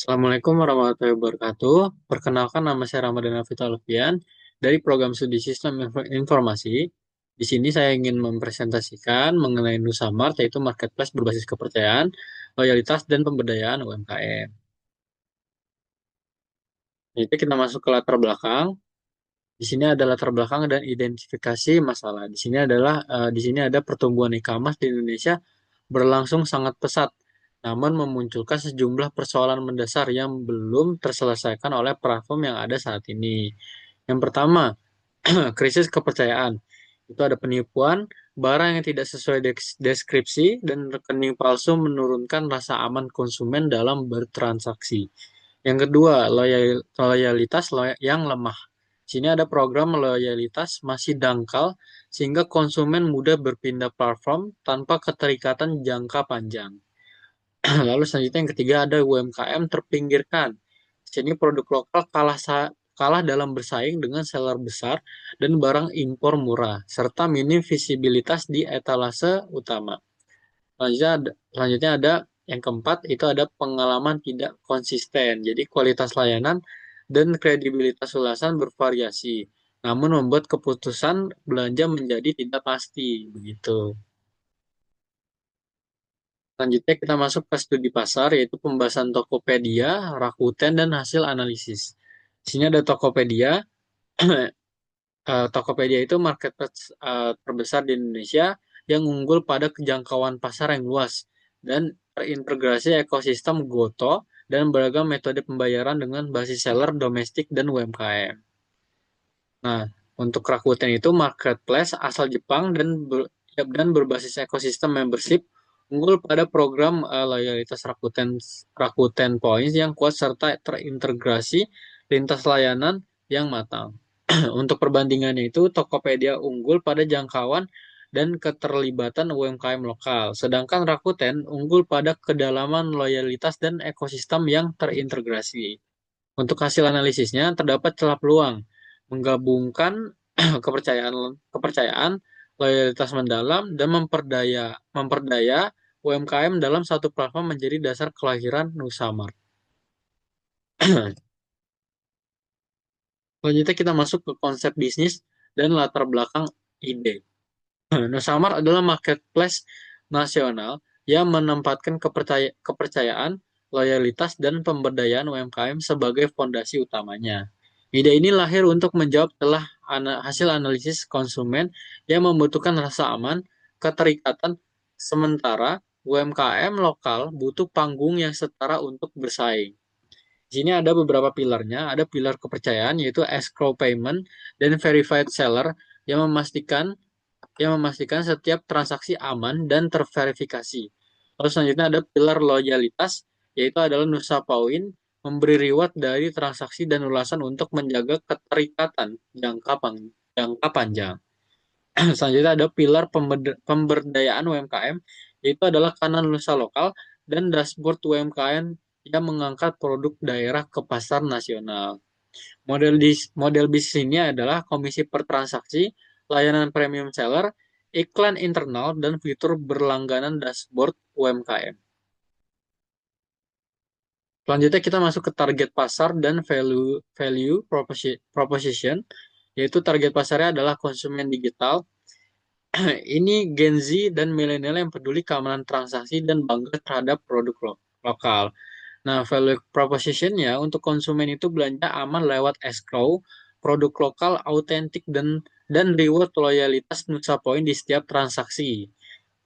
Assalamualaikum warahmatullahi wabarakatuh. Perkenalkan nama saya Ramadan Alvito Alfian dari Program Studi Sistem Informasi. Di sini saya ingin mempresentasikan mengenai Nusamart, yaitu marketplace berbasis kepercayaan, loyalitas, dan pemberdayaan UMKM. Jadi kita masuk ke latar belakang. Di sini ada latar belakang dan identifikasi masalah. Di sini ada pertumbuhan e-commerce di Indonesia berlangsung sangat pesat, namun memunculkan sejumlah persoalan mendasar yang belum terselesaikan oleh platform yang ada saat ini. Yang pertama, krisis kepercayaan. Itu ada penipuan, barang yang tidak sesuai deskripsi, dan rekening palsu menurunkan rasa aman konsumen dalam bertransaksi. Yang kedua, loyalitas yang lemah. Sini ada program loyalitas masih dangkal sehingga konsumen mudah berpindah platform tanpa keterikatan jangka panjang. Lalu selanjutnya yang ketiga ada UMKM terpinggirkan. Sini produk lokal kalah dalam bersaing dengan seller besar dan barang impor murah, serta minim visibilitas di etalase utama. Selanjutnya ada yang keempat, itu ada pengalaman tidak konsisten. Jadi kualitas layanan dan kredibilitas ulasan bervariasi, namun membuat keputusan belanja menjadi tidak pasti. Begitu. Selanjutnya kita masuk ke studi pasar, yaitu pembahasan Tokopedia, Rakuten, dan hasil analisis. Di sini ada Tokopedia. Tokopedia itu marketplace terbesar di Indonesia yang unggul pada kejangkauan pasar yang luas dan terintegrasi ekosistem Goto dan beragam metode pembayaran dengan basis seller domestik dan UMKM. Nah, untuk Rakuten itu marketplace asal Jepang dan berbasis ekosistem membership, unggul pada program loyalitas Rakuten Points yang kuat serta terintegrasi lintas layanan yang matang. Untuk perbandingannya itu, Tokopedia unggul pada jangkauan dan keterlibatan UMKM lokal, sedangkan Rakuten unggul pada kedalaman loyalitas dan ekosistem yang terintegrasi. Untuk hasil analisisnya, terdapat celah peluang menggabungkan kepercayaan kepercayaan, loyalitas mendalam, dan memperdaya UMKM dalam satu platform menjadi dasar kelahiran Nusamart. Selanjutnya kita masuk ke konsep bisnis dan latar belakang ide. Nusamart adalah marketplace nasional yang menempatkan kepercayaan, loyalitas, dan pemberdayaan UMKM sebagai fondasi utamanya. Ide ini lahir untuk menjawab hasil analisis konsumen yang membutuhkan rasa aman, keterikatan, sementara UMKM lokal butuh panggung yang setara untuk bersaing. Di sini ada beberapa pilarnya. Ada pilar kepercayaan yaitu escrow payment dan verified seller yang memastikan setiap transaksi aman dan terverifikasi. Lalu selanjutnya ada pilar loyalitas, yaitu adalah Nusa Point, memberi reward dari transaksi dan ulasan untuk menjaga keterikatan jangka panjang. Selanjutnya ada pilar pemberdayaan UMKM, yaitu adalah kanal Nusa Lokal dan dashboard UMKM yang mengangkat produk daerah ke pasar nasional. Model bisnis ini adalah komisi per transaksi, layanan premium seller, iklan internal, dan fitur berlangganan dashboard UMKM. Selanjutnya kita masuk ke target pasar dan value proposition, yaitu target pasarnya adalah konsumen digital. Ini Gen Z dan milenial yang peduli keamanan transaksi dan bangga terhadap produk lokal. Nah, value proposition-nya untuk konsumen itu belanja aman lewat escrow, produk lokal autentik dan reward loyalitas Nusa Point di setiap transaksi.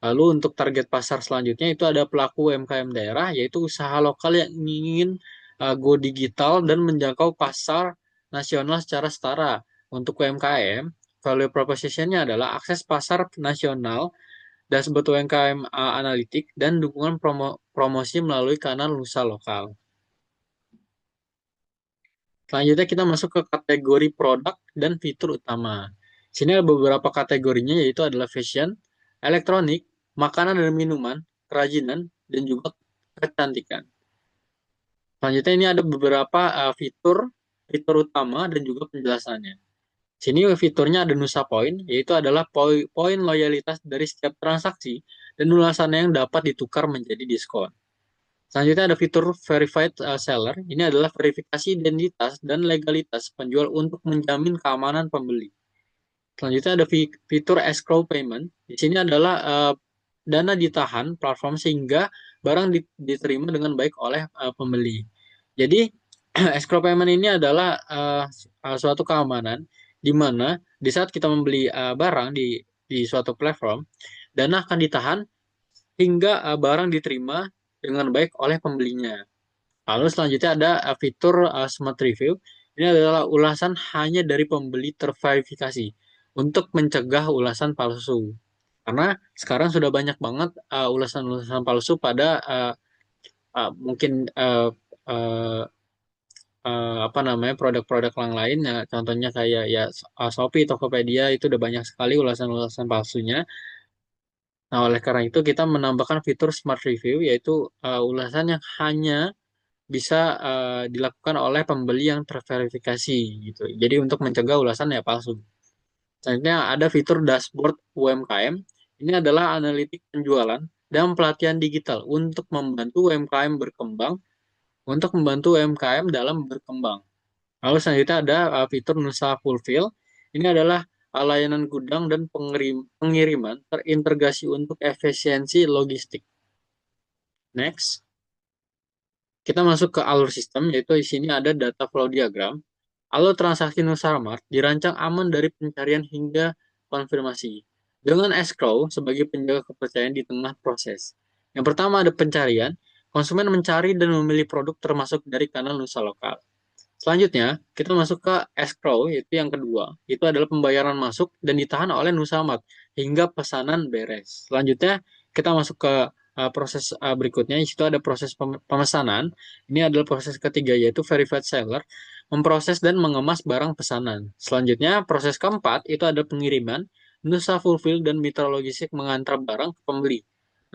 Lalu untuk target pasar selanjutnya itu ada pelaku UMKM daerah, yaitu usaha lokal yang ingin go digital dan menjangkau pasar nasional secara setara. Untuk UMKM, value proposition-nya adalah akses pasar nasional, dashboard UMKM analitik, dan dukungan promosi melalui kanal Nusa lokal. Selanjutnya kita masuk ke kategori produk dan fitur utama. Sini ada beberapa kategorinya, yaitu adalah fashion, elektronik, makanan dan minuman, kerajinan, dan juga kecantikan. Selanjutnya ini ada beberapa fitur utama dan juga penjelasannya. Sini fiturnya ada Nusa Point, yaitu adalah poin loyalitas dari setiap transaksi dan ulasannya yang dapat ditukar menjadi diskon. Selanjutnya ada fitur verified seller. Ini adalah verifikasi identitas dan legalitas penjual untuk menjamin keamanan pembeli. Selanjutnya ada fitur escrow payment. Di sini adalah dana ditahan platform sehingga barang diterima dengan baik oleh pembeli. Jadi escrow payment ini adalah suatu keamanan di mana di saat kita membeli barang di suatu platform, dana akan ditahan hingga barang diterima dengan baik oleh pembelinya. Lalu selanjutnya ada fitur Smart Review. Ini adalah ulasan hanya dari pembeli terverifikasi untuk mencegah ulasan palsu. Karena sekarang sudah banyak banget ulasan-ulasan palsu pada mungkin uh, apa namanya produk-produk yang lain. Ya, contohnya kayak ya Shopee, Tokopedia itu udah banyak sekali ulasan-ulasan palsunya. Nah, oleh karena itu kita menambahkan fitur Smart Review yaitu ulasan yang hanya bisa dilakukan oleh pembeli yang terverifikasi gitu. Jadi untuk mencegah ulasan ya palsu. Selanjutnya ada fitur dashboard UMKM. Ini adalah analitik penjualan dan pelatihan digital untuk membantu UMKM dalam berkembang. Lalu selanjutnya ada fitur Nusa Fulfill. Ini adalah layanan gudang dan pengiriman terintegrasi untuk efisiensi logistik. Next. Kita masuk ke alur sistem, yaitu di sini ada data flow diagram. Alur transaksi Nusarmart dirancang aman dari pencarian hingga konfirmasi. Dengan escrow sebagai penjaga kepercayaan di tengah proses. Yang pertama ada pencarian, konsumen mencari dan memilih produk termasuk dari kanal Nusa lokal. Selanjutnya, kita masuk ke escrow, yaitu yang kedua. Itu adalah pembayaran masuk dan ditahan oleh Nusamat hingga pesanan beres. Selanjutnya, kita masuk ke proses berikutnya. Di situ ada proses pemesanan. Ini adalah proses ketiga, yaitu verified seller, memproses dan mengemas barang pesanan. Selanjutnya, proses keempat itu ada pengiriman. Nusa Fulfill dan mitra logistik mengantar barang ke pembeli.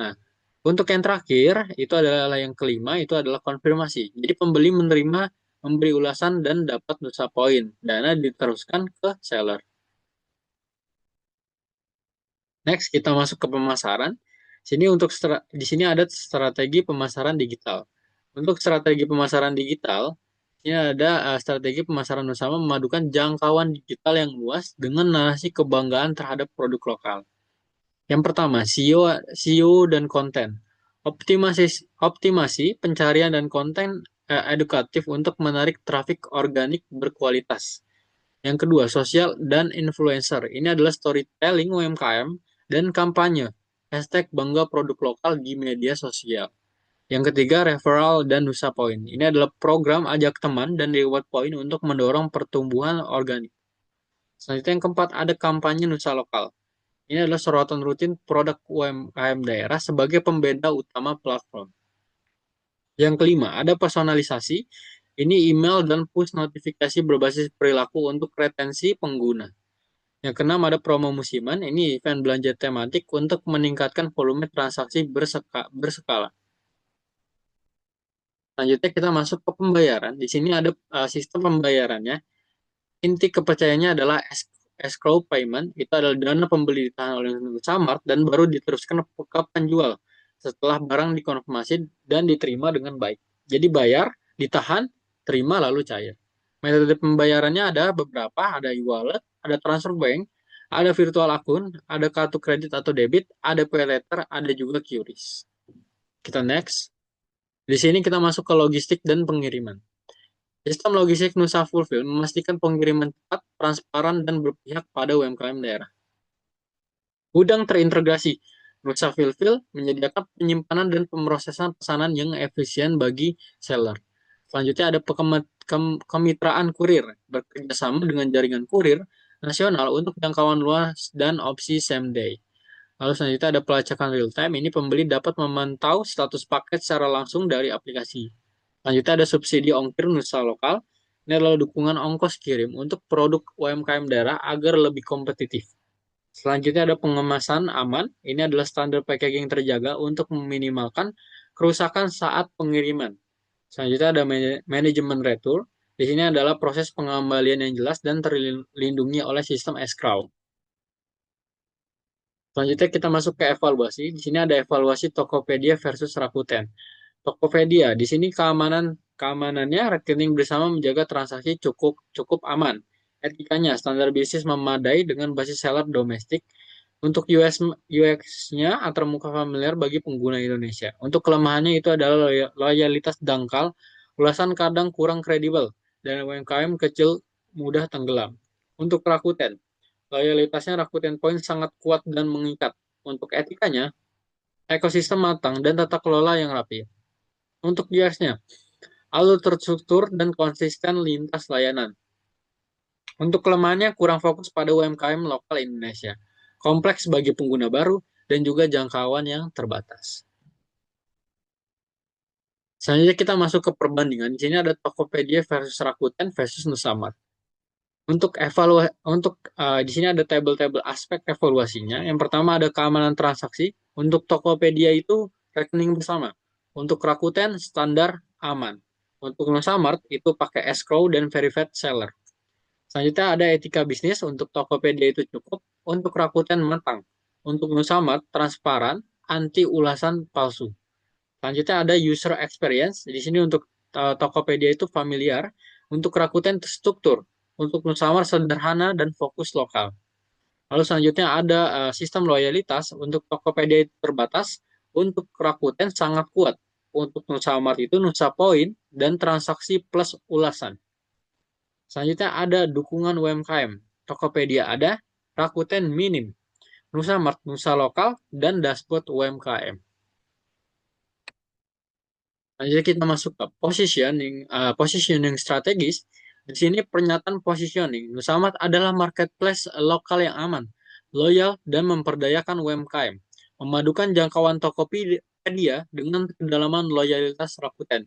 Nah, untuk yang terakhir, itu adalah yang kelima, itu adalah konfirmasi. Jadi pembeli memberi ulasan dan dapat nusa poin. Dana diteruskan ke seller. Next, kita masuk ke pemasaran. Di sini ada strategi pemasaran digital. Untuk strategi pemasaran digital, ini ada strategi pemasaran bersama memadukan jangkauan digital yang luas dengan narasi kebanggaan terhadap produk lokal. Yang pertama, SEO dan konten. Optimasi pencarian dan konten edukatif untuk menarik trafik organik berkualitas. Yang kedua, sosial dan influencer. Ini adalah storytelling UMKM dan kampanye. Hashtag bangga produk lokal di media sosial. Yang ketiga, referral dan Nusa Point. Ini adalah program ajak teman dan reward point untuk mendorong pertumbuhan organik. Selanjutnya yang keempat, ada kampanye Nusa Lokal. Ini adalah sorotan rutin produk UMKM daerah sebagai pembeda utama platform. Yang kelima, ada personalisasi. Ini email dan push notifikasi berbasis perilaku untuk retensi pengguna. Yang keenam ada promo musiman, ini event belanja tematik untuk meningkatkan volume transaksi berskala. Selanjutnya kita masuk ke pembayaran. Di sini ada sistem pembayarannya. Inti kepercayaannya adalah escrow payment. Itu adalah dana pembeli ditahan oleh Samart dan baru diteruskan ke penjual setelah barang dikonfirmasi dan diterima dengan baik. Jadi bayar, ditahan, terima lalu cair. Metode pembayarannya ada beberapa, ada e-wallet, ada transfer bank, ada virtual akun, ada kartu kredit atau debit, ada pay letter, ada juga QRIS. Kita next. Di sini kita masuk ke logistik dan pengiriman. Sistem logistik Nusa Fulfill memastikan pengiriman cepat, transparan, dan berpihak pada UMKM daerah. Gudang terintegrasi. Nusa Fulfill menyediakan penyimpanan dan pemrosesan pesanan yang efisien bagi seller. Selanjutnya ada kemitraan kurir, bekerjasama dengan jaringan kurir nasional untuk jangkauan luas dan opsi same day. Lalu selanjutnya ada pelacakan real time. Ini pembeli dapat memantau status paket secara langsung dari aplikasi. Selanjutnya ada subsidi ongkir Nusa Lokal. Ini adalah dukungan ongkos kirim untuk produk UMKM daerah agar lebih kompetitif. Selanjutnya ada pengemasan aman. Ini adalah standar packaging terjaga untuk meminimalkan kerusakan saat pengiriman. Selanjutnya ada manajemen retur. Di sini adalah proses pengembalian yang jelas dan terlindungi oleh sistem escrow. Selanjutnya kita masuk ke evaluasi. Di sini ada evaluasi Tokopedia versus Rakuten. Tokopedia, di sini keamanannya rekening bersama menjaga transaksi cukup cukup aman. Etikanya, standar bisnis memadai dengan basis seller domestik. Untuk UX-nya antarmuka familiar bagi pengguna Indonesia. Untuk kelemahannya itu adalah loyalitas dangkal, ulasan kadang kurang kredibel, dan UMKM kecil mudah tenggelam. Untuk Rakuten, loyalitasnya Rakuten Point sangat kuat dan mengikat. Untuk etikanya, ekosistem matang dan tata kelola yang rapi. Untuk UX-nya, alur terstruktur dan konsisten lintas layanan. Untuk kelemahannya kurang fokus pada UMKM lokal Indonesia, kompleks bagi pengguna baru, dan juga jangkauan yang terbatas. Selanjutnya kita masuk ke perbandingan. Di sini ada Tokopedia versus Rakuten versus Nusamart. Di sini ada tabel-tabel aspek evaluasinya. Yang pertama ada keamanan transaksi. Untuk Tokopedia itu rekening bersama. Untuk Rakuten standar aman. Untuk Nusamart itu pakai escrow dan verified seller. Selanjutnya ada etika bisnis. Untuk Tokopedia itu cukup. Untuk Rakuten matang. Untuk Nusamart transparan, anti ulasan palsu. Selanjutnya ada user experience. Di sini untuk Tokopedia itu familiar, untuk Rakuten terstruktur, untuk Nusamar sederhana dan fokus lokal. Lalu selanjutnya ada sistem loyalitas. Untuk Tokopedia itu terbatas, untuk Rakuten sangat kuat. Untuk Nusamar itu Nusa Point dan transaksi plus ulasan. Selanjutnya ada dukungan UMKM. Tokopedia ada, Rakuten minim, Nusamart Nusa lokal, dan dashboard UMKM. Nah, jadi kita masuk ke positioning strategis. Di sini pernyataan positioning. Nusamat adalah marketplace lokal yang aman, loyal, dan memperdayakan UMKM. Memadukan jangkauan Tokopedia dengan kedalaman loyalitas Rakuten.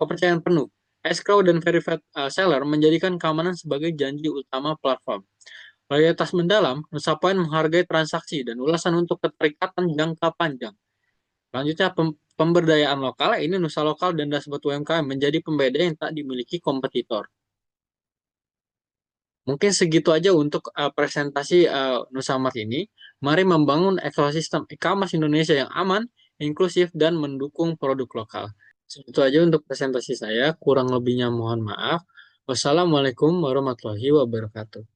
Kepercayaan penuh. Escrow dan verified seller menjadikan keamanan sebagai janji utama platform. Loyalitas mendalam, Nusapoint menghargai transaksi dan ulasan untuk keterikatan jangka panjang. Selanjutnya pemberdayaan lokal, ini Nusa Lokal dan dashboard UMKM menjadi pembeda yang tak dimiliki kompetitor. Mungkin segitu aja untuk presentasi Nusamart ini. Mari membangun ekosistem e-commerce Indonesia yang aman, inklusif, dan mendukung produk lokal. Segitu aja untuk presentasi saya. Kurang lebihnya mohon maaf. Wassalamualaikum warahmatullahi wabarakatuh.